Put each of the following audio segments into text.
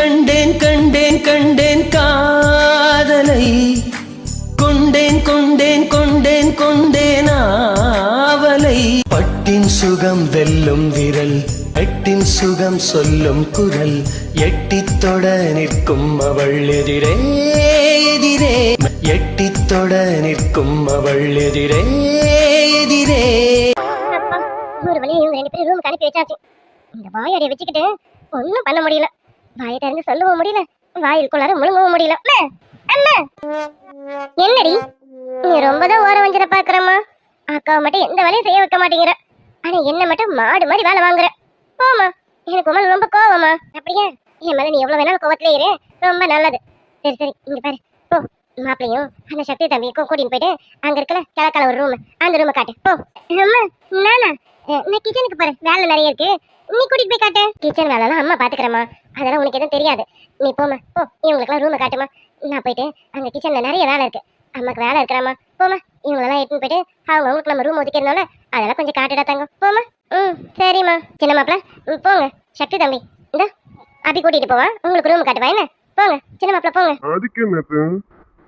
கண்டேன் கண்டேன் கண்டேன் காதலை கொண்டேன் கொண்டேன் கொண்டேன் கொண்டேன் ஆவலை பட்டின் சுகம் வெல்லும் விரல் எட்டின் சுகம் சொல்லும் குரல் எட்டித் தொட நிற்கும் அவள் எதிரே எதிரே எட்டித் தொட நிற்கும் அவள் எதிரே எதிரே. ஒரு வழியை இவங்க 2 பேரும் ரூமுக்கு அனுப்பி வச்சாச்சு. இந்த வாயோடைய வச்சுக்கிட்டு ஒன்னும் பண்ண முடியல. வாயை திறந்து சொல்லவும் முடியல, வாயிலுக்குள்ளார முழுங்கவும் முடியல. அம்மா என்னடி நீ ரொம்பதான் ஓர வஞ்சனை பாக்குறம்மா. அக்காவை மட்டும் எந்த வேலையும் செய்ய வைக்க மாட்டேங்கிற, ஆனா என்ன மட்டும் மாடு மாதிரி வேலை வாங்குற. போமா, எனக்கு உமால ரொம்ப கோவமா. அப்படியே என் மேல நீ எவ்வளவு வேணாலும் கோவத்திலே இரு, ரொம்ப நல்லது. சரி சரி, இங்க பாரு, போ. மாப்பிளையும் அந்த சக்தி தம்பிக்கும் கூட்டின்னு போயிட்டு அங்க இருக்கல கிழக்கால ஒரு ரூம், அந்த ரூமை காட்டு போ. அம்மா நானா நான் கிச்சனுக்கு போறேன், வேலை நிறைய இருக்கு, நீ கூட்டிட்டு போய் காட்டு. கிச்சன் வேலைலாம் அம்மா பாத்துக்கிறேம்மா, அதெல்லாம் உனக்கு எதுவும் தெரியாது. நீ போமா போ, இவங்களுக்குலாம் ரூமை காட்டுமா. நான் போயிட்டு அங்க கிச்சன்ல நிறைய வேலை இருக்கு, அம்மாக்கு வேலை இருக்கிறாமா. போமா, இவங்களெல்லாம் எடுத்துன்னு போயிட்டு அவங்களுக்கு நம்ம ரூம் ஒதுக்கிறதுனால அதெல்லாம் கொஞ்சம் காட்டுடா தங்கம். போமா. சரிம்மா. சின்ன மாப்பிள்ள போங்க. சக்தி தம்பி இந்த அபி கூட்டிட்டு போவா, உங்களுக்கு ரூம் காட்டுவா. என்ன போங்க சின்ன மாப்பிள்ள போங்க. அதுக்கு என்ன,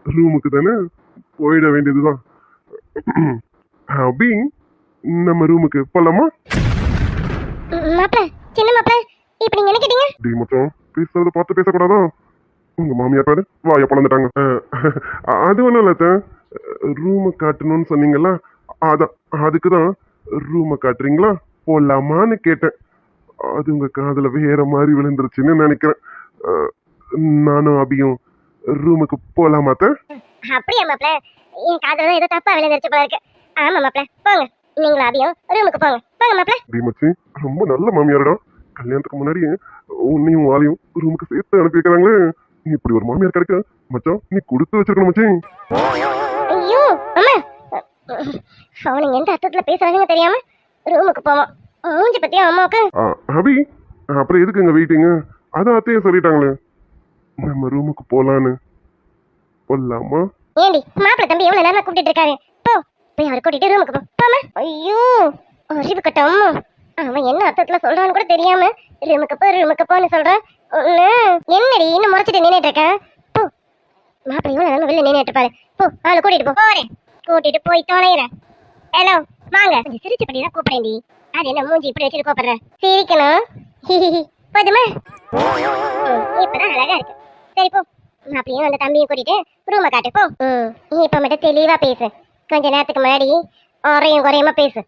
ரூமுக்கு தானே போயிட வேண்டியதுதான். அபி நம்ம ரூமுக்கு போலாமா? மாப்பிள்ள சின்ன மாப்பிள்ள இப்படி நினைக்கிட்டீங்க? டி மச்சான், பேசுறத பார்த்து பேசக்கூடாதா? உங்க மாமியார் பாரு வாய பொழந்துட்டாங்க. அது ஒண்ணும் இல்ல, ரூமை காட்டணும்னு சொன்னீங்களா, அதான் அதுக்குதான் ரூமை காட்டுறீங்களா போலாமான்னு கேட்டேன். அது உங்க காதுல வேற மாதிரி விழுந்துருச்சுன்னு நினைக்கிறேன். நானும் அபியும் ரூமுக்கு போலாமாத்த? அப்படியா மாப்பிள்ள, என் காதுல ஏதோ தப்பா விழுந்துருச்சு போல இருக்கு. ஆமா மாப்பிள்ள போங்க, நீங்களும் அபியும் ரூமுக்கு போங்க. போங்க மாப்பிள்ள. டி மச்சி, ரொம்ப நல்ல மாமியாரடா. கல்யாணத்துக்கு முன்னாடி உன்னையும் வாளையும் ரூமுக்கு சேர்த்து அனுப்பி வைக்கிறாங்களே, இப்படி ஒரு மாமியார் கிடைக்க மச்சான் நீ கொடுத்து வச்சிருக்கணும் மச்சி. ஐயோ அம்மா, அவனுங்க எந்த அர்த்தத்துல பேசுறாங்க தெரியாம ரூமுக்கு போவோம். மூஞ்சி பத்தியா அம்மாவுக்கு? அபி அப்புறம் எதுக்கு இங்க வெயிட்டிங்க? அதான் அத்தையே சொல்லிட்டாங்களே நம்ம ரூமுக்கு போலான்னு. போலாமா? ஏண்டி மாப்பிள்ள தம்பி எவ்வளவு நேரம் கூப்பிட்டு இருக்காரு, போ போய் அவரை கூட்டிட்டு ரூமுக்கு போ. போமா. ஐயோ அறிவு கட்டம், அவன் என்ன அர்த்தத்துல சொல்றான்னு கூட தெரியாம ரூமுக்கு போன்னு சொல்றான். என்னடி இன்னும் முறைச்சிட்டு நின்னுட்டு இருக்க? போ, மாப்பிள்ள இவ்வளவு நேரம் வெளில நின்னுட்டு இருப்பாரு. போ அவளை கூட்டிட்டு போ. போறேன், கூட்டிட்டு போய் தொலைகிறேன். ஹலோ வாங்க. கொஞ்சம் சிரிச்சு பண்ணிதான் கூப்பிடேன்டி, அது என்ன மூஞ்சி இப்படி வச்சுட்டு கூப்பிடுற? சிரிக்கணும். போதுமா? இப்பதான் அழகா இருக்கு. சரி போ, மாப்பிளையும் அந்த தம்பியும் கூட்டிட்டு ரூமை காட்டு போ. இப்ப மட்டும் தெளிவா பேசு, கொஞ்ச நேரத்துக்கு முன்னாடி ஒரையும் குறையுமா பேசு.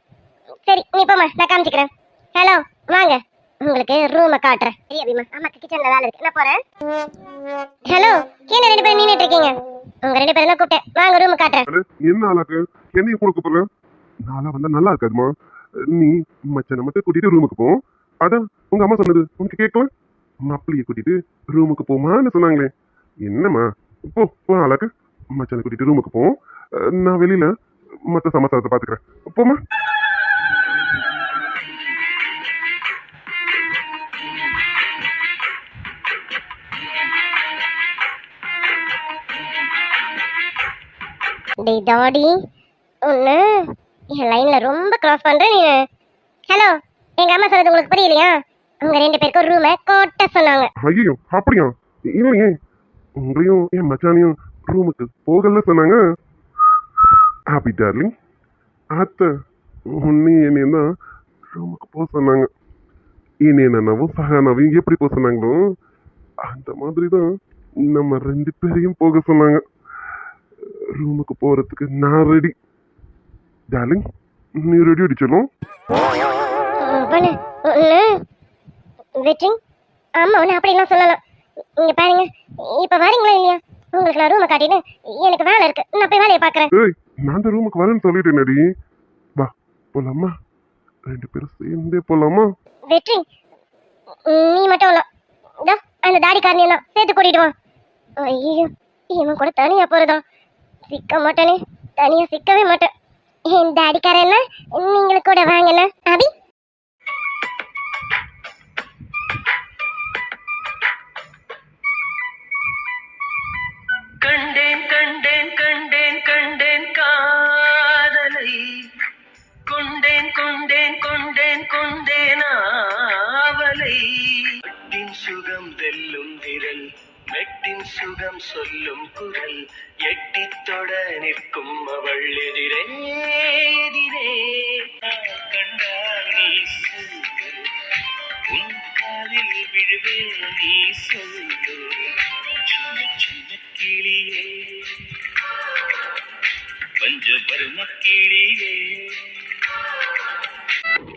சரி நீ போமா, நான் காமிச்சுக்கிறேன். ஹலோ வாங்க, உங்களுக்கு ரூமை காட்டுறேன். சரி அபிமா, அம்மாக்கு கிச்சன்ல வேலை இருக்கு, நான் போறேன். ஹலோ என்ன 2 பேரும் நின்னுட்டு இருக்கீங்க? உங்க 2 பேரும் தான் கூப்பிட்டேன், வாங்க ரூமை காட்டுறேன். என்ன ஆளாக்கு என்னையும் கூட கூப்பிடுறேன்? நாளா வந்தா நல்லா இருக்காதுமா. நீ மச்சனை மட்டும் கூட்டிட்டு ரூமுக்கு போ. அதான் உங்க அம்மா சொன்னது உனக்கு கேட்கல? மாப்பிள்ளைய கூட்டிட்டு ரூமுக்கு போமான்னு சொன்னாங்களே. என்னம்மா போ போ ஆளாக்கு, மச்சனை கூட்டிட்டு ரூமுக்கு போ. நான் வெளியில மற்ற சமாச்சாரத்தை பாத்துக்கிறேன். போமா. டேய் டாடி, ஒன்று என் லைன்ல ரொம்ப கிராஸ் பண்ற நீ. ஹலோ, எங்க அம்மா சொன்னது உங்களுக்கு புரியலையா? உங்க 2 பேருக்கும் ரூமை கோட்ட சொன்னாங்க. ஐயோ அப்படியா? இல்லையே, உங்களையும் என் மச்சானையும் ரூமுக்கு போகல சொன்னாங்க. ஹாப்பி டார்லிங், அத்தை உன்னையும் என்னையும் தான் ரூமுக்கு போக சொன்னாங்க. இனி என்னவும் சகானாவையும் எப்படி போக சொன்னாங்களோ அந்த மாதிரி தான் நம்ம 2 பேரையும் போக சொன்னாங்க. ரூமுக்கு போறதுக்கு நான் ரெடி. டார்லிங் நீ ரெடி அடிச்சலும்? வெற்றி ஆமா, ஒன்று அப்படிலாம் சொல்லலாம். இங்க பாருங்க, இப்ப வரீங்களா இல்லையா? உங்களுக்கு நான் ரூமை காட்டிட்டு எனக்கு வேலை இருக்கு, நான் போய் வேலையை பாக்குறேன். ஏய், நான் அந்த ரூமுக்கு வரேன்னு சொல்லிட்டேனடி. வா போலாமா, 2 பேரும் சேர்ந்தே போலாமா? வெற்றி நீ மட்டும் இல்ல, இதோ அந்த தாடிக்காரனையும் தான் சேர்த்து கூட்டிட்டு வா. ஐயோ இவன் கூட தனியா போறதா? சிக்க மாட்டேனே, தனியா சிக்கவே மாட்டேன். என் தாடிக்காரன்னா நீங்களும் கூட வாங்கண்ணா. அபி கண்டேன் கண்டேன் கண்டேன் கண்டேன் காதலை கொண்டேன் கொண்டேன் கொண்டேன் கொண்டேன் ஆவலை பட்டின் சுகம் வெல்லும் திரை சுகம் சொல்லும் குரல் எட்டித் தொட நிற்கும் அவள் எதிரே எதிரே கண்டால் நீ சொல்லு உன் காலில் விழுவே நீ சொல்லு சின்ன சின்ன கிளியே பஞ்சபர்ம கிளியே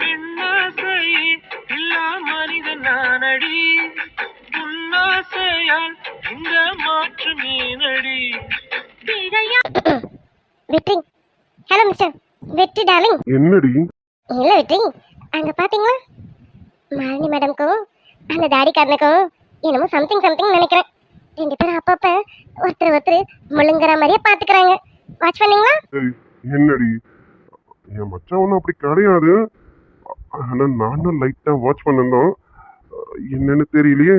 பெண்ணாசை இல்லா மனிதன் நானடி உன்னாசையால் இந்த மாற்று மீனடி வெற்றி. ஹலோ மிஸ்டர் வெற்றி டார்லிங். என்னடி? இல்ல வெற்றி, அங்க பாத்தீங்களா மாலினி மேடம்க்கும் அந்த தாடிக்காரனுக்கும் என்னமோ சம்திங் நினைக்கிறேன். ரெண்டு பேரும் அப்பப்ப ஒருத்தர் முழுங்குற மாதிரியே பாத்துக்கிறாங்க. வாட்ச் பண்ணீங்களா? ஏய், என்னடி? என் மச்சான் ஒன்றும் அப்படி கிடையாது. ஆனா நானும் லைட்டா வாட்ச் பண்ணதான் என்னன்னு தெரியலையே.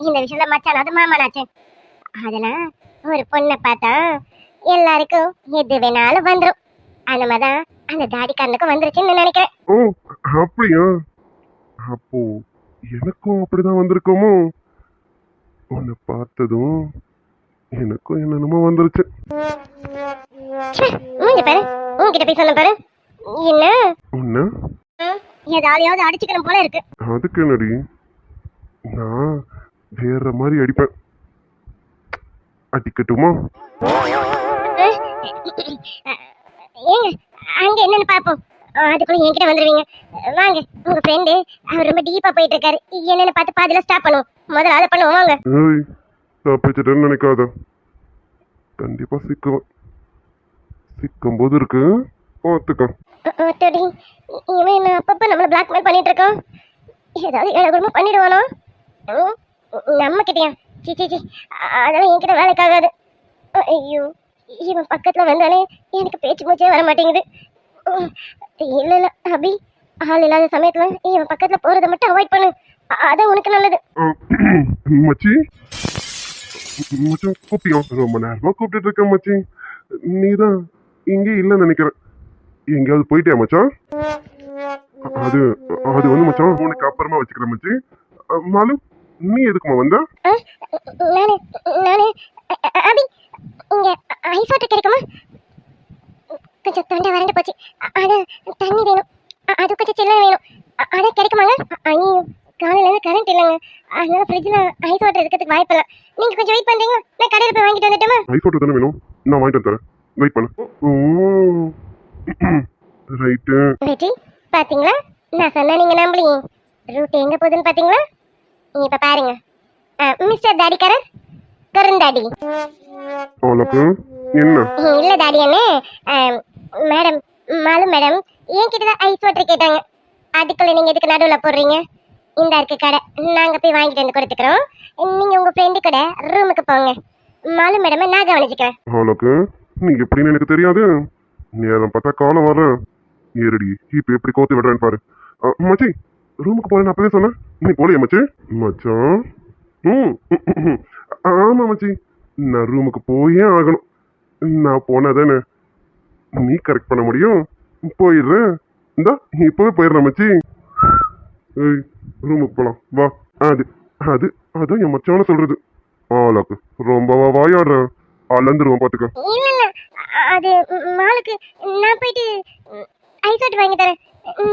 இந்த விஷயத்துல மச்சான் அது மாமனாச்சு. அதெல்லாம் ஒரு பொண்ணை பார்த்தா எல்லாருக்கும் எது வேணாலும் வந்துடும். அந்த மாதிரிதான் அந்த தாடிக்காரனுக்கும் வந்துருச்சுன்னு நினைக்கிறேன். ஓ அப்படியா? அப்போ எனக்கும் அப்படிதான் வந்திருக்கோமோ? உன்னை பார்த்ததும் எனக்கும் என்னென்னமோ வந்துருச்சு. மூஞ்சி பாரு, உன்கிட்ட போய் சொன்ன பாரு. என்ன உன்ன ஏதாவது அடிச்சுக்கணும் போல இருக்கு. அதுக்கு என்னடி, நான் வேற மாதிரி அடிப்பேன். அடிக்கட்டுமா? ஏங்க அங்க என்னன்னு பாப்போம். அதுக்குள்ள என்கிட்ட வந்துருவீங்க. வாங்க, உங்க ஃப்ரெண்டு அவர் ரொம்ப டீப்பா போயிட்டு இருக்காரு. என்னன்னு பார்த்து பாதியில ஸ்டாப் பண்ணுவோம். முதல்ல அதை பண்ணுவோம். வாங்க. ஏய், தப்பிச்சிட்டேன்னு நினைக்காத. கண்டிப்பா சிக்குவேன். சிக்கும் போது இருக்கு, பார்த்துக்க. ஒத்தடி, இவன் என்ன அப்பப்ப நம்மள பிளாக்மெயில் பண்ணிட்டு இருக்கான். ஏதாவது ஏழகுடமா பண்ணிடுவானோ நம்ம கிட்டயா? சி அதெல்லாம் என்கிட்ட வேலைக்காகாது. ஐயோ, இவன் பக்கத்துல வந்தாலே எனக்கு பேச்சு மூச்சே வர மாட்டேங்குது. இல்ல அபி, ஆள் இல்லாத சமயத்துல இவன் பக்கத்துல போறதை மட்டும் அவாய்ட் பண்ணு. அதான் உனக்கு நல்லது. மச்சி, மச்சான் கூப்பிட்டியா? ரொம்ப நேரமா கூப்பிட்டு இருக்கேன் மச்சி. நீதான் இங்கே இல்லைன்னு நினைக்கிறேன். எங்கேயாவது போயிட்டியா மச்சான்? அது அது வந்து மச்சான் உனக்கு அப்புறமா வச்சுக்கிறேன் மச்சி. மாலு, நீ எதுக்குமா வந்த? நானு அபி, இங்க ஐஸ் வாட்டர் கிடைக்குமா? கொஞ்சம் தொண்டை வறண்டு போச்சு. அதான் தண்ணி வேணும். அது கொஞ்சம் சில்லறை வேணும். அதான் கிடைக்குமாங்க? ஐயோ, காலையில இருந்து கரண்ட் இல்லைங்க. அதனால ஃப்ரிட்ஜில் ஐஸ் வாட்டர் இருக்கிறதுக்கு வாய்ப்பு இல்லை. நீங்க கொஞ்சம் வெயிட் பண்றீங்களா? நான் கடையில் போய் வாங்கிட்டு வந்துட்டுமா? ஐஸ் வாட்டர் தானே வேணும், நான் வாங்கிட்டு தரேன். வெயிட் பண்ணு. ஓ ரைட்டு. வெற்றி, பாத்தீங்களா? நான் சொன்னா நீங்க நம்பலீங்க. ரூட் எங்க போகுதுன்னு பாத்தீங்களா? இப்ப பாருங்க. மிஸ்டர் தாடிக்காரர், கருந்தாடி. அவளுக்கு என்ன? இல்ல தாடி அண்ணே, மேடம் மாலு மேடம் என்கிட்ட தான் ஐஸ் வாட்டர் கேட்டாங்க. அதுக்குள்ள நீங்க எதுக்கு நடுவில் போடுறீங்க? இந்த இருக்கு கடை, நாங்க போய் வாங்கிட்டு வந்து கொடுத்துக்கிறோம். நீங்க உங்க ஃப்ரெண்டு கூட ரூமுக்கு போங்க. மாலு மேடம் நான் கவனிச்சுக்கிறேன். அவளுக்கு நீ எப்படின்னு எனக்கு தெரியாது. நேரம் பார்த்தா காலம் வர ஏறடி. இப்ப எப்படி கோத்து விடுறேன்னு பாரு. மச்சி, ரூமுக்கு போறேன்னு அப்பவே சொன்னேன். நீ போலையா மச்சி? மச்சான், ஆமா மச்சி, நான் ரூமுக்கு போயே ஆகணும். நான் போனாதானே நீ கரெக்ட் பண்ண முடியும். போயிடுறேன். இந்தா இப்பவே போயிடுறேன் மச்சி. ஏய், ரூமுக்கு போலாம் வா. அது அது அதான் என் மச்சான சொல்றது. ஆளாக்கு ரொம்பவா வாயாடுறேன். அளந்துருவோம் பாத்துக்க. இல்ல இல்ல, அது மாலுக்கு நான் போயிட்டு ஐஸ் வாட்டர் வாங்கி தரேன்.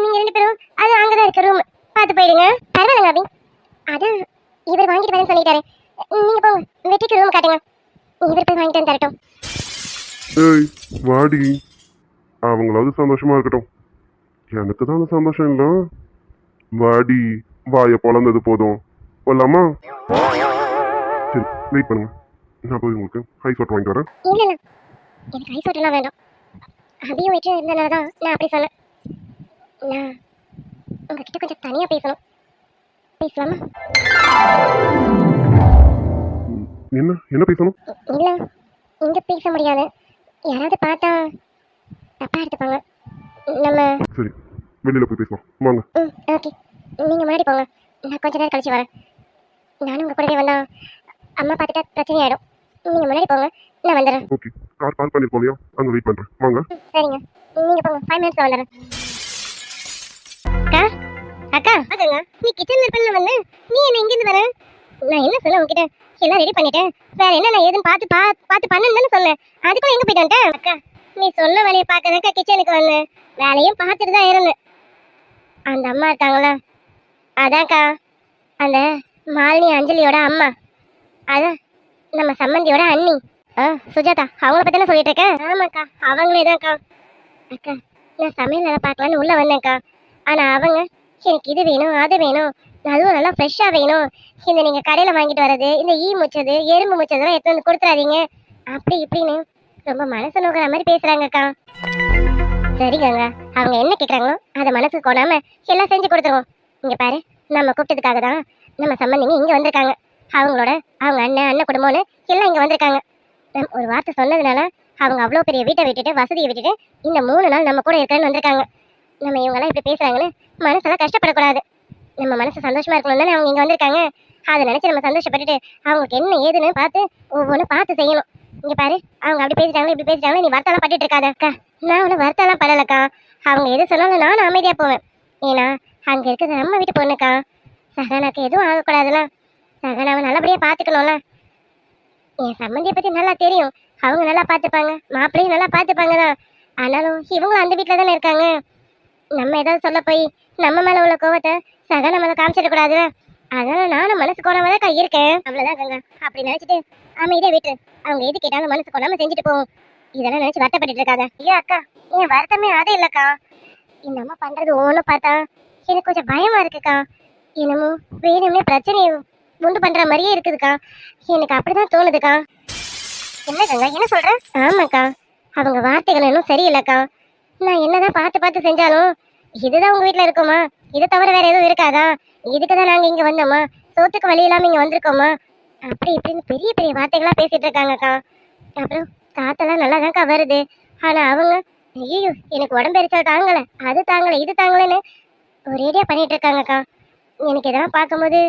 நீங்க ரெண்டு பேரும் அது அங்கதான் இருக்க ரூம் பார்த்து போயிடுங்க. பரவாயில்லைங்க அபி, அதான் இவர் வாங்கிட்டு வரேன்னு சொல்லிட்டாரு. நீங்க போங்க, வெற்றிக்கு ரூம் காட்டுங்க. இவர் போய் வாங்கிட்டு வந்து தரட்டும். ஏய் வாடி, அவங்களாவது சந்தோஷமா இருக்கட்டும். எனக்கு தான் அந்த சந்தோஷம் இல்லை. வாடி, வாய பொழந்தது போதும். போலாமா? சரி, வெயிட் பண்ணுங்க. நான் போய் உங்களுக்கு ஐஸ் வாட்டர் வாங்கிட்டு வரேன். இல்ல இல்ல, எனக்கு ஐஸ் வாட்டர்லாம் வேண்டாம். அபியும் வெற்றி இருந்தனால தான் நான் அப்படி சொன்னேன். நான் உங்ககிட்ட கொஞ்சம் தனியா பேசணும். பேசலாமா? என்ன என்ன பேசணும்? இல்ல, இங்க பேச முடியாது. யாராவது பார்த்தா தப்பா எடுத்துப்பாங்க. நம்ம சரி, வெளியில போய் பேசலாம் வாங்க. ஓகே, நீங்க முன்னாடி போங்க. நான் கொஞ்ச நேரம் கழிச்சு வரேன். நானும் உங்க கூடவே வந்தா அம்மா பார்த்துட்டா பிரச்சனை ஆயிடும். நீங்க முன்னாடி போங்க, நான் வந்துடுறேன். ஓகே, கார் பார்க் பண்ணிருக்கோம் இல்லையா, அங்க வெயிட் பண்றேன் வாங்க. சரிங்க, நீங்க போங்க. 5 மினிட்ஸ்ல வந்துடுறேன். அக்கா அக்கா, நீ கிச்சன்ல இருப்பேன்னு வந்தேன். நீ என்ன இங்கிருந்து வர? நான் என்ன சொல்ல உங்ககிட்ட, எல்லாம் ரெடி பண்ணிட்டேன். வேற என்ன நான் ஏதுன்னு பார்த்து பண்ணுன்னு சொன்னேன். அதுக்குள்ள எங்க போயிட்டு வந்துட்டேன்? அக்கா நீ சொன்ன வேலையை பார்க்கறதுக்கா கிச்சனுக்கு வந்தேன். வேலையும் பார்த்துட்டு தான் இருந்தேன். அந்த அம்மா இருக்காங்களா, அதான்க்கா அந்த மாலினி அஞ்சலியோட அம்மா, அதான் நம்ம சம்மந்தியோட அண்ணி. சுஜாதா அவங்கள பத்தி என்ன சொல்லிட்டு இருக்க? ஆமாக்கா அவங்களே தான்க்கா. அக்கா நான் சமையல் வேலை பார்க்கலான்னு உள்ள வந்தேன்க்கா. ஆனா அவங்க எனக்கு இது வேணும் அது வேணும், அதுவும் நல்லா ஃப்ரெஷ்ஷா வேணும், இந்த நீங்க கடையில வாங்கிட்டு வர்றது இந்த ஈ முச்சது எறும்பு முச்சதெல்லாம் எடுத்து வந்து கொடுத்துறாதீங்க அப்படி இப்படின்னு ரொம்ப மனசு நோக்கிற மாதிரி பேசுறாங்கக்கா. சரிங்க, அவங்க என்ன கேட்குறாங்களோ அதை மனசுக்கு கொடாம எல்லாம் செஞ்சு கொடுத்துருவோம். இங்க பாரு, நம்ம கூப்பிட்டதுக்காக தான் நம்ம சம்பந்திங்க இங்க வந்திருக்காங்க. அவங்க அண்ணன் குடும்பம்னு எல்லாம் இங்க வந்திருக்காங்க. ஒரு வார்த்தை சொன்னதுனால அவங்க அவ்வளோ பெரிய வீட்டை விட்டுட்டு வசதியை விட்டுட்டு இந்த 3 நாள் நம்ம கூட இருக்கேன்னு வந்திருக்காங்க. நம்ம இவங்கெல்லாம் இப்படி பேசுறாங்கன்னு மனசெல்லாம் கஷ்டப்படக்கூடாது. நம்ம மனசு சந்தோஷமா இருக்கணும் தானே அவங்க இங்க வந்திருக்காங்க. அதை நினைச்சு நம்ம சந்தோஷப்பட்டுட்டு அவங்களுக்கு என்ன ஏதுன்னு பார்த்து ஒவ்வொன்றும் பார்த்து செய்யணும். இங்க பாரு, அவங்க அப்படி பேசிட்டாங்களோ இப்படி பேசிட்டாங்களோ நீ வருத்தம்லாம் பட்டுட்டு இருக்காத அக்கா. நான் ஒன்றும் வருத்தம்லாம் படலக்கா. அவங்க எது சொன்னாலும் நானும் அமைதியா போவேன். ஏன்னா அங்க இருக்கிறது நம்ம வீட்டு பொண்ணுக்கா. சகனாக்கு எதுவும் ஆகக்கூடாதுல, சகனாவை நல்லபடியா பாத்துக்கணும்ல. என் சம்மந்தியை பத்தி நல்லா தெரியும், அவங்க நல்லா பாத்துப்பாங்க, மாப்பிள்ளையும் நல்லா பாத்துப்பாங்க தான். ஆனாலும் இவங்களும் அந்த வீட்டுல தானே இருக்காங்க. நம்ம ஏதாவது சொல்ல போய் நம்ம மேல உள்ள கோவத்தை சகனா மேல காமிச்சிடக்கூடாது. அதனால நானும் மனசு கோணாமதாக்கா இருக்கேன். அவ்வளவுதான் கங்கா. அப்படி நினைச்சிட்டு அமைதியா வீட்டு அவங்க எது கேட்டாலும் மனசு கொண்டாம செஞ்சுட்டு போவோம். இதெல்லாம் நினைச்சு வருத்தப்பட்டு இருக்காத. ஐயா அக்கா, என் வருத்தமே அது இல்லக்கா. இந்த அம்மா பண்றது ஒவ்வொன்றும் பார்த்தா எனக்கு கொஞ்சம் பயமா இருக்குக்கா. என்னமோ வேணும்னே பிரச்சனையை உண்டு பண்ற மாதிரியே இருக்குதுக்கா. எனக்கு அப்படிதான் தோணுதுக்கா. என்ன கங்கா என்ன சொல்ற? ஆமாக்கா, அவங்க வார்த்தைகள் இன்னும் சரியில்லைக்கா. நான் என்னதான் பார்த்து செஞ்சாலும் இதுதான் உங்க வீட்டுல இருக்குமா, இதை தவிர வேற எதுவும் இருக்காதா, இதுக்குதான் நாங்க இங்க வந்தோமா, சோத்துக்கு வழி இல்லாம இங்க வந்திருக்கோமா, அப்படி இப்படின்னு பெரிய பெரிய வார்த்தைகளா பேசிட்டு இருக்காங்கக்கா. அப்புறம் காத்தெல்லாம் நல்லாதான்க்கா வருது. ஆனா அவங்க ஐயோ எனக்கு உடம்பு எரிச்சல் தாங்கல, அது தாங்கல இது தாங்கலன்னு ஒரேடியா பண்ணிட்டு இருக்காங்கக்கா. எனக்கு இதெல்லாம் பார்க்கும்போது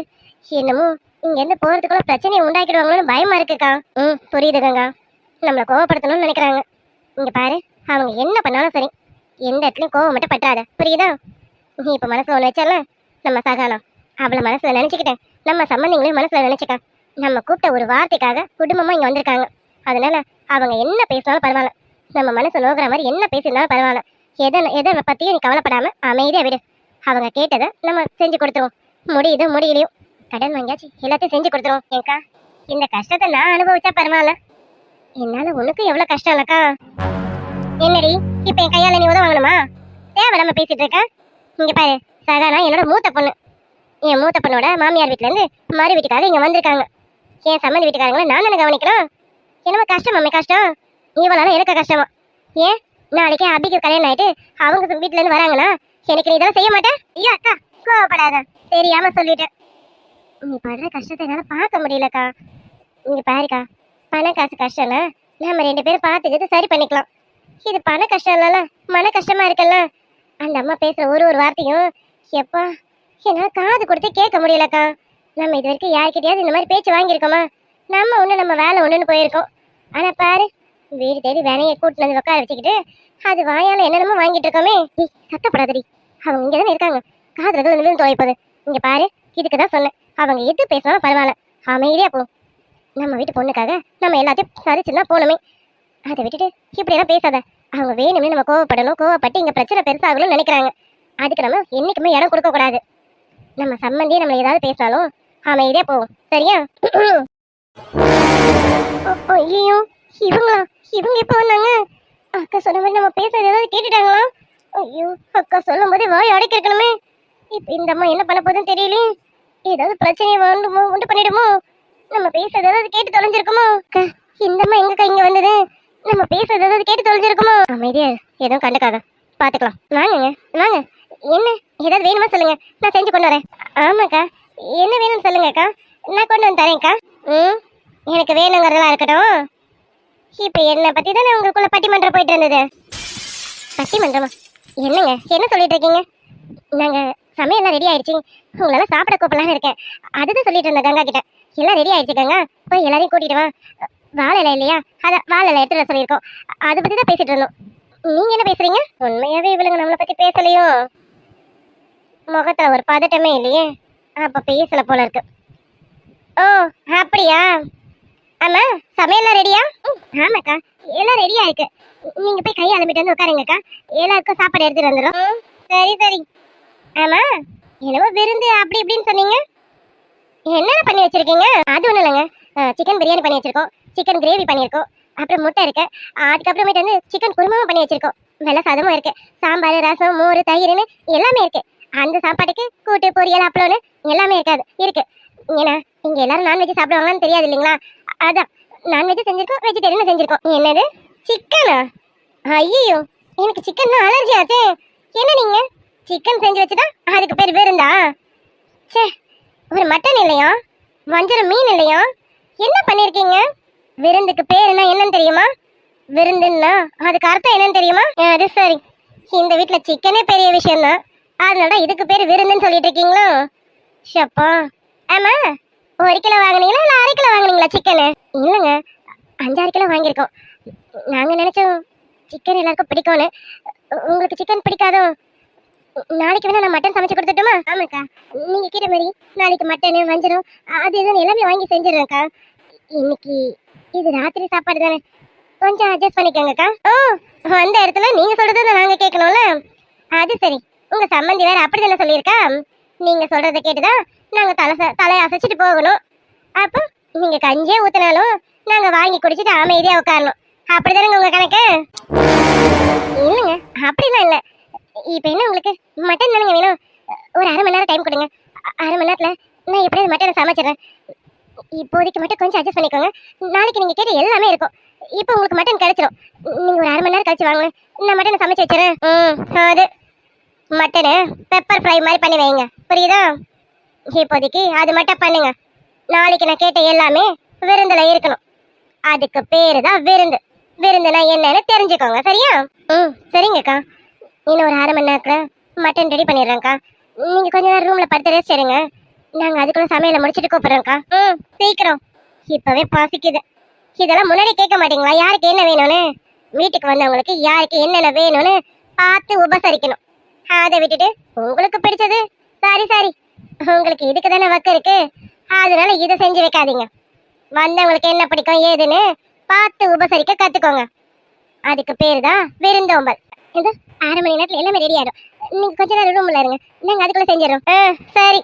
என்னமோ இங்க இருந்து போறதுக்குள்ள பிரச்சனையை உண்டாக்கிடுவாங்களோன்னு பயமா இருக்குக்கா. புரியுது கங்கா, நம்மளை கோவப்படுத்தணும்னு நினைக்கிறாங்க. இங்க பாரு, அவங்க என்ன பண்ணாலும் சரி எந்த இடத்துலயும் கோவம் மட்டும் பற்றாத, புரியுதா? நீ இப்ப மனசுல ஒண்ணு வச்சால நம்ம சகாலம், அவளை மனசுல நினைச்சுக்கிட்டேன், நம்ம சம்பந்திங்களையும் மனசுல நினைச்சுக்க. நம்ம கூப்பிட்ட ஒரு வார்த்தைக்காக குடும்பமா இங்க வந்திருக்காங்க. அதனால அவங்க என்ன பேசினாலும் பரவாயில்ல, நம்ம மனசு நோக்கிற மாதிரி என்ன பேசினாலும் பரவாயில்ல, எதை பத்தியும் நீ கவலைப்படாம அமைதியா விடு. அவங்க கேட்டதை நம்ம செஞ்சு கொடுத்துருவோம். முடியுதோ முடியலையும் கடன் வாங்கியாச்சு எல்லாத்தையும் செஞ்சு கொடுத்துருவோம். ஏக்கா இந்த கஷ்டத்தை நான் அனுபவிச்சா பரவாயில்ல, என்னால உனக்கு எவ்வளவு கஷ்டம் இல்லக்கா. என்னடி இப்ப என் கையால நீ உதவணுமா? தேவை நம்ம பேசிட்டு இருக்க. இங்க பாரு, சகானா என்னோட மூத்த பொண்ணு. என் மூத்த பொண்ணோட மாமியார் வீட்டுல இருந்து மறு வீட்டுக்காக இங்க வந்திருக்காங்க. என் சம்மந்தி வீட்டுக்காரங்களை நான் தானே கவனிக்கணும். என்னமா கஷ்டம் அம்மே கஷ்டம், இவளால எனக்கு கஷ்டமா? ஏன் நாளைக்கே அபிக்கு கல்யாணம் ஆயிட்டு அவங்க வீட்டுல இருந்து வராங்கன்னா எனக்கு நீ இதெல்லாம் செய்ய மாட்டேன்? ஐயோ அக்கா கோவப்படாத, தெரியாம சொல்லிட்டேன். நீ படுற கஷ்டத்தை என்னால பார்க்க முடியலக்கா. இங்க பாருக்கா, பண காசு கஷ்டம்னா நம்ம 2 பேரும் பார்த்துக்கிட்டு சரி பண்ணிக்கலாம். இது பண கஷ்டம் இல்லைல்ல, மன கஷ்டமா இருக்குல்ல. அந்த அம்மா பேசுற ஒரு வார்த்தையும் எப்பா என்னால காது கொடுத்து கேட்க முடியலக்கா. நம்ம இது வரைக்கும் யாருக்கிட்டையாவது இந்த மாதிரி பேச்சு வாங்கியிருக்கோமா? நம்ம ஒண்ணு நம்ம வேலை ஒண்ணுன்னு போயிருக்கோம். ஆனா பாரு, வீடு தேடி வேலையை கூட்டினது வந்து உட்கார வச்சுக்கிட்டு அது வாயால என்னென்னமோ வாங்கிட்டு இருக்கோமே. சத்தப்படாதடி, அவங்க இங்கதானே இருக்காங்க, காதுல இருந்து துவைப்பது. இங்க பாரு, இதுக்குதான் சொன்னேன், அவங்க எது பேசினாலும் பரவாயில்ல அமைதியா போ. நம்ம வீட்டு பொண்ணுக்காக நம்ம எல்லாத்தையும் சரிச்சுன்னா போனோமே, அதை விட்டுட்டு இப்படி எல்லாம் பேசாத. அவங்க வேணும்னு நம்ம கோவப்படணும், கோவப்பட்டு இங்க பிரச்சனை பெருசாகணும்னு நினைக்கிறாங்க. அதுக்கு நம்ம என்னைக்குமே இடம் கொடுக்க கூடாது. நம்ம சம்மந்தியே நம்மள ஏதாவது பேசினாலும் அமைதியா போவோம், சரியா? ஐயோ இவங்களா, இவங்க எப்ப வந்தாங்க? அக்கா சொன்ன மாதிரி நம்ம பேசுறது ஏதாவது கேட்டுட்டாங்களா? ஐயோ அக்கா சொல்லும் போதே வாய் அடைக்க இருக்கணுமே. இப்ப இந்த அம்மா என்ன பண்ண போதுன்னு தெரியலையே. ஏதாவது பிரச்சனையை உண்டு பண்ணிடுமோ? நம்ம பேசுறது ஏதாவது கேட்டு தொலைஞ்சிருக்குமோ? இந்த அம்மா எங்கக்கா இங்க வந்தது? நம்ம பேசுறது ஏதாவது கேட்டு தொலைஞ்சிருக்குமோ? அமைதியா எதுவும் கண்டுக்காத, பாத்துக்கலாம். வாங்குங்க வாங்க, என்ன ஏதாவது வேணுமா சொல்லுங்க, நான் செஞ்சு கொண்டு வரேன். ஆமாக்கா, என்ன வேணும்னு சொல்லுங்கக்கா, நான் கொண்டு வந்து தரேன்க்கா. எனக்கு வேணுங்கிறதெல்லாம் இருக்கட்டும். இப்ப என்னை பத்தி தானே உங்களுக்குள்ள பட்டிமன்றம் போயிட்டு இருந்தது. பட்டிமன்றமா? என்னங்க என்ன சொல்லிட்டு இருக்கீங்க? நாங்க சமையல்லாம் ரெடி ஆயிடுச்சு, உங்களெல்லாம் சாப்பிட கூப்பிடலான்னு இருக்கேன். அதுதான் சொல்லிட்டு இருந்தேன் கங்கா கிட்ட. எல்லாம் ரெடி ஆயிடுச்சு கங்கா, போய் எல்லாரையும் கூட்டிட்டு வா. வாழை இலை இல்லையா, அதான் வாழை இலை எடுத்துட்டு சொல்லியிருக்கோம், அதை பத்தி தான் பேசிட்டு இருந்தோம். நீங்க என்ன பேசுறீங்க? உண்மையாவே இவளுங்க நம்மளை பத்தி பேசலையோ? முகத்துல ஒரு பதட்டமே இல்லையே, அப்ப பேசல போல இருக்கு. ஓ அப்படியா? ஆமா, சமையல்லாம் ரெடியா? ஆமாக்கா, எல்லாம் ரெடியா இருக்கு. நீங்க போய் கை அலம்பிட்டு வந்து உட்காருங்கக்கா. எல்லாருக்கும் சாப்பாடு எடுத்துட்டு வந்துடும். சரி சரி. ஆமா, என்னவோ விருந்து அப்படி இப்படின்னு சொன்னீங்க. என்னென்ன பண்ணி வச்சிருக்கீங்க? அது ஒண்ணும் இல்லைங்க. சிக்கன் பிரியாணி பண்ணி வச்சிருக்கோம், சிக்கன் கிரேவி பண்ணியிருக்கோம், அப்புறம் முட்டை இருக்கு, அதுக்கப்புறமேட்டு வந்து சிக்கன் குருமாவும் பண்ணி வச்சிருக்கோம், வெள்ளை சாதமும் இருக்கு, சாம்பார் ரசம் மோர் தயிர்னு எல்லாமே இருக்கு. அந்த சாப்பாட்டுக்கு கூட்டு பொரியல் அப்பளம்னு எல்லாமே இருக்கு. ஏன்னா இங்க எல்லாரும் நான்வெஜ் சாப்பிடுவாங்கன்னு தெரியாது இல்லைங்களா? அதான் நான்வெஜ் செஞ்சிருக்கோம், வெஜிடேரியன் செஞ்சிருக்கோம். என்னது சிக்கனா? ஐயோ, எனக்கு சிக்கன் அலர்ஜி ஆச்சு. என்ன நீங்க சிக்கன் செஞ்சு வச்சுட்டா அதுக்கு பேர் விருந்தா? ச்சே, ஒரு மட்டன் இல்லையா, வஞ்சரம் மீன் இல்லையா, என்ன பண்ணிருக்கீங்க? விருந்துக்கு பேர் என்ன என்னன்னு தெரியுமா? விருந்துன்னா அதுக்கு அர்த்தம் என்னன்னு தெரியுமா? அது சரி, இந்த வீட்ல சிக்கனே பெரிய விஷயம் தான், அதனால இதுக்கு பேர் விருந்துன்னு சொல்லிட்டு இருக்கீங்களோ? ஷப்பா. ஆமா, 1 கிலோ வாங்குனீங்களா இல்ல 1/2 கிலோ வாங்குனீங்களா சிக்கனு? இல்லைங்க, 5-6 கிலோ வாங்கியிருக்கோம். நாங்க நினைச்சோம் சிக்கன் எல்லாருக்கும் பிடிக்கும்னு. உங்களுக்கு சிக்கன் பிடிக்காதோ? நாளைக்கு வேணா நான் மட்டன் சமைச்சு கொடுத்துட்டுமா? ஆமாக்கா, நீங்க கேட்ட மாதிரி நாளைக்கு மட்டனு வஞ்சரம் அது இதுன்னு எல்லாமே வாங்கி செஞ்சிடுறேன்க்கா. இன்னைக்கு இது ராத்திரி சாப்பாடு தானே, கொஞ்சம் அட்ஜஸ்ட் பண்ணிக்கோங்கக்கா. ஓ, அந்த இடத்துல நீங்க சொல்றதை நாங்க கேட்கணும்ல. அது சரி, உங்க சம்மந்தி வேற அப்படி தானே சொல்லியிருக்கா. நீங்க சொல்றதை கேட்டுதான் நாங்க தலையை அசைச்சிட்டு போகணும். அப்போ நீங்க கஞ்சியே ஊத்தினாலும் நாங்க வாங்கி குடிச்சிட்டு அமைதியா உட்காரணும், அப்படிதானங்க உங்க கணக்கு? இல்லைங்க, அப்படிலாம் இல்லை. இப்போ என்ன உங்களுக்கு மட்டன் தானுங்க வேணும்? ஒரு 1/2 மணி நேரம் டைம் கொடுங்க. 1/2 மணி நேரத்தில் நான் எப்படியாவது மட்டனை சமைச்சிடுறேன். இப்போதைக்கு மட்டும் கொஞ்சம் அட்ஜஸ்ட் பண்ணிக்கோங்க. நாளைக்கு நீங்கள் கேட்ட எல்லாமே இருக்கும். இப்போ உங்களுக்கு மட்டன் கிடைச்சிடும். நீங்கள் ஒரு 1/2 மணி நேரம் கழிச்சு வாங்க, நான் மட்டனை சமைச்சு வச்சிடறேன். அது மட்டனு பெப்பர் ஃப்ரை மாதிரி பண்ணி வைங்க, புரியுதா? இப்போதைக்கு அது மட்டும் பண்ணுங்க. நாளைக்கு நான் கேட்ட எல்லாமே விருந்தில் இருக்கணும். அதுக்கு பேரு தான் விருந்து. விருந்துனா என்னன்னு தெரிஞ்சுக்கோங்க, சரியா? சரிங்கக்கா. இன்னும் ஒரு 1/2 மணி நேரத்தில் மட்டன் ரெடி பண்ணிடுறேன்க்கா. நீங்கள் கொஞ்ச நேரம் ரூமில் படுத்து ரெஸ்ட் எடுங்க. நாங்கள் அதுக்குள்ள சமையலை முடிச்சுட்டு கூப்பிட்றோம்க்கா. சீக்கிரம், இப்போவே பசிக்குது. இதெல்லாம் முன்னாடி கேட்க மாட்டீங்களா? யாருக்கு என்ன வேணும்னு? வீட்டுக்கு வந்தவங்களுக்கு யாருக்கு என்னென்ன வேணும்னு பார்த்து உபசரிக்கணும். அதை விட்டுட்டு உங்களுக்கு பிடிச்சது சரி, உங்களுக்கு இதுக்கு தானே வக்கு இருக்கு, அதனால இதை செஞ்சு வைக்காதீங்க. வந்தவங்களுக்கு என்ன பிடிக்கும் ஏதுன்னு பார்த்து உபசரிக்க கற்றுக்கோங்க. அதுக்கு பேர் தான் விருந்தோம்பல். இது 1/2 மணி நேரத்தில் எல்லாமே ரெடி ஆயிடும். நீங்க கொஞ்ச நேரம் ரூம்ல இருங்க, நாங்க அதுக்குள்ள செஞ்சிடறோம். சரி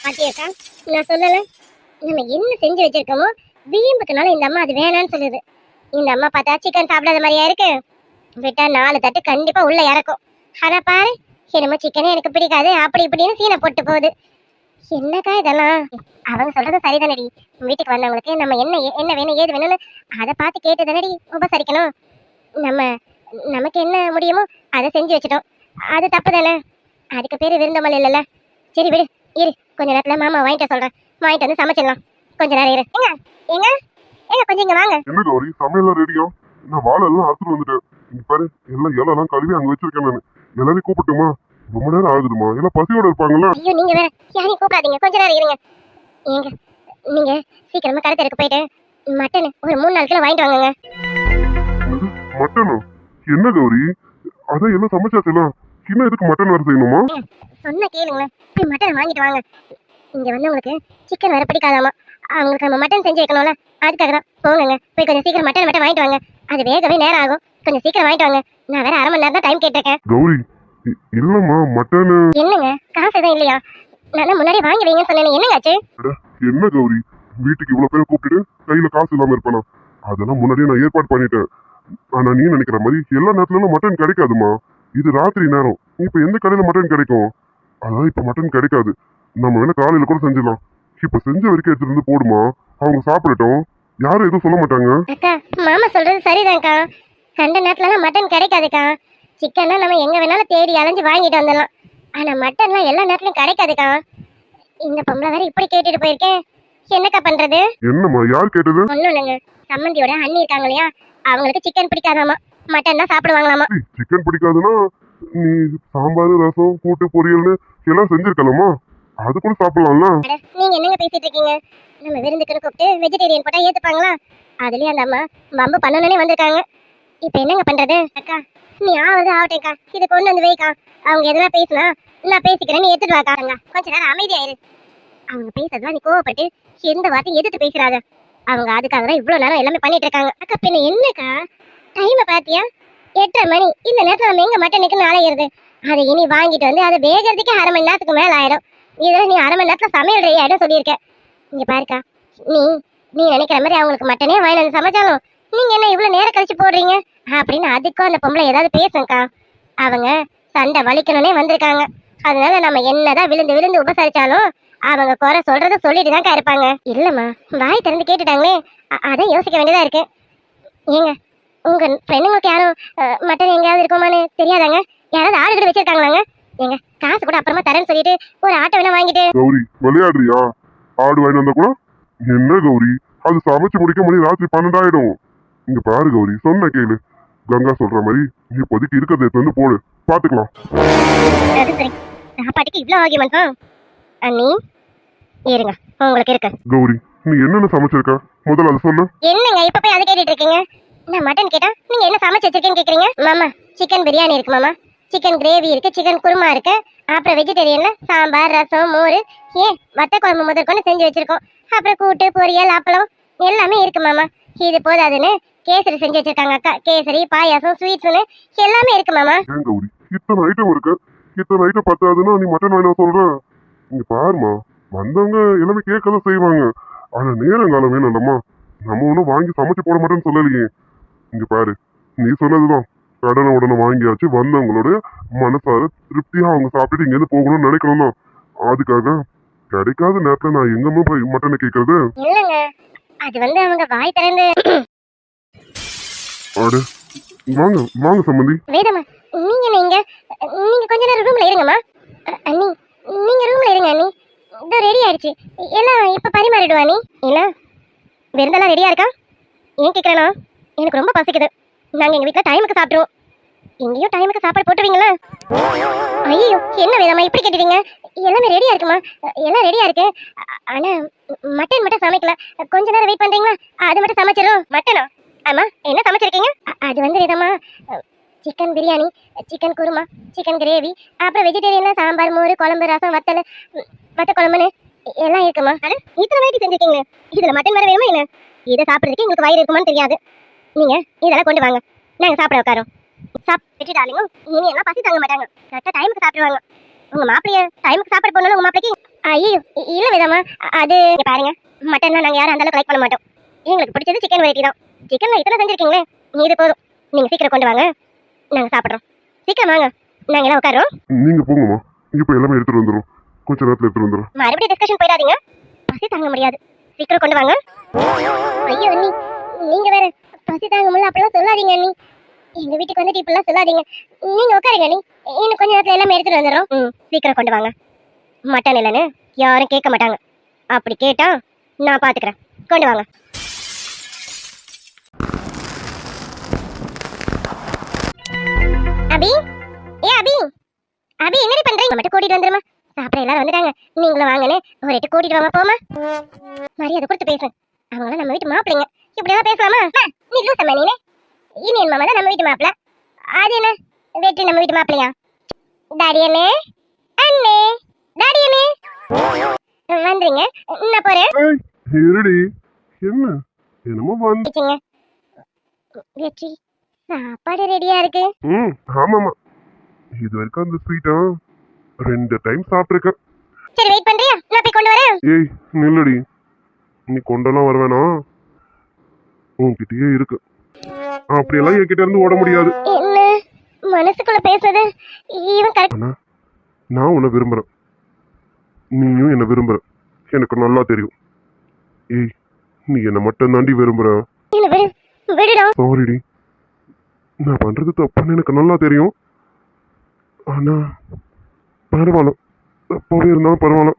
பாட்டியக்கா, நான் சொல்லல, நம்ம என்ன செஞ்சு வச்சிருக்கோமோ வீம்புக்குனால இந்த அம்மா அது வேணான்னு சொல்லுது. இந்த அம்மா பார்த்தா சிக்கன் சாப்பிடாத மாதிரியா இருக்கு, விட்டா 4 தட்டு கண்டிப்பா உள்ள இறக்கும். ஆனா பாரு, என்னமோ சிக்கனே எனக்கு பிடிக்காது அப்படி இப்படின்னு சீனை போட்டு போகுது. என்னக்கா இதெல்லாம்? அவங்க சொல்றது சரிதானடி. வீட்டுக்கு வந்தவங்களுக்கு நம்ம என்ன வேணும் ஏது வேணும்னு அதை பார்த்து கேட்டு தானடி உபசரிக்கணும். நமக்கு என்ன முடியுமோ அதை செஞ்சு வச்சிட்டோம், அது தப்பு தானே. அதுக்கு பேரு விருந்தோம்பல் இல்லைல்ல. சரி விடு, இரு, கொஞ்ச நேரத்துல மாமா வாங்கிட்டு சொல்றேன், வாங்கிட்டு வந்து சமைச்சிடலாம். கொஞ்ச நேரம் இரு. ஏங்க கொஞ்சம் இங்க வாங்க. என்ன கௌரி, சமையல்லாம் ரெடியா? நான் வாழெல்லாம் அறுத்துட்டு வந்துட்டேன். இங்க பாரு, எல்லாம் இலெல்லாம் கழுவி அங்க வச்சிருக்கேன். நான் எல்லாரையும் கூப்பிட்டுமா? ரொம்ப நேரம் ஆகுதுமா, எல்லாம் பசியோட இருப்பாங்களா? ஐயோ, நீங்க வேற யாரையும் கூப்பிடாதீங்க, கொஞ்ச நேரம் இருங்க. ஏங்க நீங்க சீக்கிரமா கடை தெருக்கு போயிட்டு மட்டன் ஒரு 3-4 கிலோ வாங்கிட்டு வாங்க. மட்டனா? என்ன கௌரி, அதான் எல்லாம் சமைச்சாச்சுலாம், இன்னும் எதுக்கு மட்டன் வேற செய்யணுமா? சொன்ன கேளுங்களேன், போய் மட்டன் வாங்கிட்டு வாங்க. இங்க வந்து உங்களுக்கு சிக்கன் வேற பிடிக்காதாமா, அவங்களுக்கு நம்ம மட்டன் செஞ்சு வைக்கணும்ல, அதுக்காக தான். போங்க, போய் கொஞ்சம் சீக்கிரம் மட்டன் வாங்கிட்டு வாங்க. அது வேகவே நேரம் ஆகும், கொஞ்சம் சீக்கிரம் வாங்கிட்டு வாங்க. நான் வேற 1/2 மணி நேரம் தான் டைம் கேட்டிருக்கேன். கௌரி, இல்லம்மா மட்டன். என்னங்க, காசு எதுவும் இல்லையா? நான் முன்னாடி வாங்கி வைங்கன்னு சொன்னேன், என்னங்க ஆச்சு? என்ன கௌரி, வீட்டுக்கு இவ்வளவு பேர் கூப்பிட்டுட்டு கையில காசு இல்லாம இருப்பானா? அதெல்லாம் முன்னாடியே நான் ஏற்பாடு பண்ணிட்டேன். ஆனா நீ நினைக்கிற மாதிரி எல்லா நேரத்துலயும் மட்டன் கிடைக்காதுமா. இது ராத்திரி நேரம், இப்ப எந்த கடையில மட்டன் கிடைக்கும்? அதாவது இப்ப மட்டன் கிடைக்காது. நம்ம வேணா காலையில கூட செஞ்சிடலாம். இப்ப செஞ்ச வரைக்கும் எடுத்துட்டு வந்து போடுமா, அவங்க சாப்பிடட்டும், யாரும் எதுவும் சொல்ல மாட்டாங்க. அக்கா, மாமா சொல்றது சரிதான்க்கா. கண்ட நேரத்துலலாம் மட்டன் கிடைக்காதுக்கா. சிக்கன்னா நம்ம எங்க வேணாலும் தேடி அலைஞ்சு வாங்கிட்டு வந்துடலாம். ஆனா மட்டன்லாம் எல்லா நேரத்துலயும் கிடைக்காதுக்கா. இந்த பொம்பளை வேற இப்படி கேட்டுட்டு போயிருக்கேன், என்னக்கா பண்றது? என்னம்மா, யார் கேட்டது? ஒண்ணும் இல்லைங்க, சம்மந்தியோட அண்ணி இருக்காங்க இல்லையா, அவங்களுக்கு சிக்கன் பிடிக்காதாமா, மட்டன் தான் சாப்பிடுவாங்களாமா. சிக்கன் பிடிக்காதுன்னா நீ சாம்பார் ரசம் கூட்டு பொரியல்னு எல்லாம் செஞ்சிருக்கலாமா, அது கூட சாப்பிடலாம்ல. நீங்க என்னங்க பேசிட்டு இருக்கீங்க? நம்ம விருந்துக்குன்னு கூப்பிட்டு வெஜிடேரியன் போட்டா ஏத்துப்பாங்களா? அதுலயும் அந்த அம்மா வம்பு பண்ணணும்னே வந்திருக்காங்க. இப்ப என்னங்க பண்றது? அக்கா, நீ ஆகட்டேக்கா, இது கொண்டு வந்து வைக்கா. அவங்க எதுனா பேசினா நான் பேசிக்கிறேன்னு எடுத்துட்டு வாக்கா. கொஞ்ச நேரம் அமைதியாயிரு. அவங்க பேசுறதுலாம் நீ கோவப்பட்டு எந்த வார்த்தையும் எதிர்த்து பேசுறாங்க. அவங்க அதுக்காக தான் இவ்வளவு நேரம் எல்லாமே பண்ணிட்டு இருக்காங்க. அக்கா பின்ன என்னக்கா டைமை பாத்தியா? 8:30 மணி. இந்த நேரத்துல நம்ம எங்க மட்டனுக்குன்னு அலையிறது? அதை இனி வாங்கிட்டு வந்து அதை வேகிறதுக்கே அரை மணி நேரத்துக்கு மேல ஆயிடும். இதுல நீ அரை மணி நேரத்துல சமையல் ரெடி ஆயிடும் சொல்லியிருக்க. இங்க பாருக்கா, நீ நீ நினைக்கிற மாதிரி அவங்களுக்கு மட்டனே வாங்கி வந்து சமைச்சாலும் நீங்க என்ன இவ்வளவு நேரம் கழிச்சு போடுறீங்க அப்படின்னு அதுக்கும் அந்த பொம்பளை ஏதாவது பேசுங்கக்கா. அவங்க சண்டை வலிக்கணும்னே வந்திருக்காங்க. அதனால நம்ம என்னதான் விழுந்து விழுந்து உபசரிச்சாலும் அவங்க குறை சொல்றத சொல்லிட்டு தான் இருப்பாங்க. இல்லம்மா, வாய் திறந்து கேட்டுட்டாங்களே, அதான் யோசிக்க வேண்டியதா இருக்கு. ஏங்க, உங்க ஃப்ரெண்டுங்களுக்கு யாரும் மட்டன் எங்கேயாவது இருக்குமான்னு தெரியாதாங்க? யாராவது ஆளுகிட்ட வச்சிருக்காங்களாங்க? ஏங்க, காசு கூட அப்புறமா தரேன்னு சொல்லிட்டு ஒரு ஆட்டோ வேணா வாங்கிட்டு. கௌரி விளையாடுறியா? ஆடு வாங்கி வந்தா கூட என்ன கௌரி, அது சமைச்சு முடிக்க மணி ராத்திரி 12 ஆயிடும். இங்க பாரு கௌரி, சொன்ன கேளு. கங்கா சொல்ற மாதிரி நீ இப்போதைக்கு இருக்கிறத எடுத்து வந்து போடு, பாத்துக்கலாம். அது சரி, சாப்பாட்டுக்கு இவ்வளோ ஆகியமன்ஸா? அண்ணி இருங்க, உங்களுக்கு இருக்கு. கௌரி, நீ என்னென்ன சமைச்சிருக்க முதல்ல அதை சொல்லு. என்னங்க இப்ப போய் அதை கேட்டுட்டு இருக்கீங்க? நான் மட்டன் கேட்டா நீங்க என்ன சமைச்சு வச்சிருக்கேன்னு கேக்குறீங்க? மாமா, சிக்கன் பிரியாணி இருக்கு மாமா, சிக்கன் கிரேவி இருக்கு, சிக்கன் குருமா இருக்கு, அப்புறம் வெஜிடேரியன்ல சாம்பார், ரசம், மோர், ஏன் வத்த குழம்பு முதற்கொண்டு செஞ்சு வச்சிருக்கோம். அப்புறம் கூட்டு, பொரியல், அப்பளம் எல்லாமே இருக்கு மாமா. இது போதாதுன்னு கேசரி செஞ்சு வச்சிருக்காங்க அக்கா. கேசரி, பாயாசம், ஸ்வீட்ஸ்னு எல்லாமே இருக்கு மாமா. ஏன் கௌரி, இத்தனை ஐட்டம் இருக்கு, இத்தனை ஐட்டம் பத்தாதுன்னா நீ மட்டன் வாங்கினா சொல்ற? இங்க பாருமா, வந்தவங்க எல்லாமே கேட்கதான் செய்வாங்க. ஆனா நேரங்காலம் வேணும்லம்மா. நம்ம ஒன்றும் வாங்கி சமைச்சு போட மாட்டேன்னு சொல்லலையே. இங்க பாரு, நீ சொன்னதுதான், கடனை உடனே வாங்கியாச்சு, வந்தவங்களோட மனசார திருப்தியா அவங்க சாப்பிட்டுட்டு இங்கேருந்து போகணும்னு நினைக்கணும் தான். அதுக்காக கிடைக்காத நேரத்துல நான் எங்கம்மா போய் மட்டனை கேட்கறது? இல்லங்க, அது வந்து அவங்க வாய் திறந்து. ஆடு வாங்க வாங்க சம்பந்தி. வேதம்மா, நீங்க கொஞ்ச நேரம் ரூம்ல இருங்கம்மா. அண்ணி, நீங்க ரூம்ல இருங்க அண்ணி. இதோ ரெடி ஆயிடுச்சு எல்லாம், இப்ப பரிமாறிடுவா நீ. என்ன விருந்தெல்லாம் ரெடியா இருக்கா? ஏன் கேக்குறேன்னா, எனக்கு ரொம்ப பசிக்குது. நாங்க எங்க வீட்டுல டைமுக்கு சாப்பிடுவோம். எங்கேயும் டைமுக்கு சாப்பாடு போட்டுருவீங்களா? ஐயோ, என்ன வேதம்மா இப்படி கேட்டுட்டீங்க? எல்லாமே ரெடியா இருக்குமா? எல்லாம் ரெடியா இருக்கு. ஆனா மட்டன் மட்டும் சமைக்கல. கொஞ்ச நேரம் வெயிட் பண்றீங்களா? அது மட்டும் சமைச்சிடும். மட்டனா? ஆமா, என்ன சமைச்சிருக்கீங்க? அது வந்து Vedamma, chicken biryani, chicken kurma, chicken gravy, அப்புறம் வெஜிடேரியன்ல சாம்பார், மோர், குழம்பு, ரசம், வத்தல், வத்த குழம்புன்னு எல்லாம் இருக்குமா? அது இத்தனை வெரைட்டி செஞ்சிருக்கீங்க. இதுல மட்டன் வேற வேணுமா என்ன? இதை சாப்பிட்றதுக்கு உங்களுக்கு வயிறு இருக்குமான்னு தெரியாது. நீங்க இதெல்லாம் கொண்டு வாங்க, நாங்க சாப்பிட உட்காரோம். சாப்பிட்டு டார்லிங்கும் இனி எல்லாம் பசி தாங்க மாட்டாங்க. கரெக்டா டைமுக்கு சாப்பிடுவாங்க. உங்க மாப்பிளைய டைமுக்கு சாப்பாடு போடணும் உங்க மாப்பிளைக்கு. ஐயோ இல்ல விதமா, அது இங்க பாருங்க, மட்டன்லாம் நாங்க யாரும் அந்த அளவுக்கு லைக் பண்ண மாட்டோம். எங்களுக்கு பிடிச்சது சிக்கன் வெரைட்டி தான். சிக்கன்ல இத்தனை செஞ்சிருக்கீங்களே, இது போதும். நீங்க சீக்கிரம் கொண்டு வாங்க, நாங்க சாப்பிடுறோம். சீக்கிரம் வாங்க, நாங்க எல்லாம் உட்காரோம். நீங்க போங்கம்மா, இப்ப எல்லாமே எடுத்துட்டு வந்துடும். கொஞ்ச நேரத்துல எடுத்துட்டு வந்துடும். மறுபடியும் டிஸ்கஷன் போயிடாதீங்க, பசி தாங்க முடியாது. சீக்கிரம் கொண்டு வாங்க. ஐயோ அண்ணி, நீங்க வேற பசி தாங்க முடியல அப்படிலாம் சொல்லாதீங்க அண்ணி. எங்க வீட்டுக்கு வந்துட்டு இப்படிலாம் சொல்லாதீங்க. நீங்க உட்காருங்க அண்ணி, இன்னும் கொஞ்ச நேரத்துல எல்லாமே எடுத்துட்டு வந்துடும். சீக்கிரம் கொண்டு வாங்க. மட்டன் இல்லைன்னு யாரும் கேட்க மாட்டாங்க. அப்படி கேட்டா நான் பாத்துக்கிறேன். கொண்டு வாங்க. அபி, அபி, அபி என்னடி பண்றீங்க? மட்டும் கூட்டிட்டு வந்துருமா, சாப்பிட எல்லாரும் வந்துட்டாங்க. நீங்களும் வாங்கன்னு ஒரு எட்டு கூட்டிட்டு வாங்க. போமா, மரியாதை கொடுத்து பேசு. அவங்களாம் நம்ம வீட்டு மாப்பிள்ளைங்க, இப்படி எல்லாம் பேசலாமா? நீ லூசம்மா நீனே. இனியன் மாமா தான் நம்ம வீட்டு மாப்பிள்ள. அது என்ன வெற்றி நம்ம வீட்டு மாப்பிள்ளையா? டாடி அண்ணே, அண்ணே, டாடி அண்ணே வந்துருங்க, நான் போறேன். இருடி, என்ன என்னமோ வந்துச்சுங்க. வெற்றி, சாப்பாடு ரெடியா இருக்கு. ஆமாமா, இது வரைக்கும் அந்த ஸ்வீட்டா 2 டைம் சாப்பிட்டுருக்கேன். சரி வெயிட் பண்றியா? நான் போய் கொண்டு வரேன். ஏய் நில்லடி, நீ கொண்டெல்லாம் வருவேனா? உன்கிட்டயே இருக்கு, அப்படியெல்லாம் என்கிட்ட இருந்து ஓட முடியாது. என்ன மனசுக்குள்ள பேசுறது இவன் கரெக்ட். ஆனா நான் உன்னை விரும்புறேன், நீயும் என்ன விரும்புற, எனக்கு நல்லா தெரியும். ஏய், நீ என்ன மட்டும் தாண்டி விரும்புற. என்ன விடு, விடுடா. சாரிடி, நான் பண்றது தப்புன்னு எனக்கு நல்லா தெரியும். ஆனா பரவாயில்ல, தப்பாவே இருந்தாலும் பரவாயில்ல.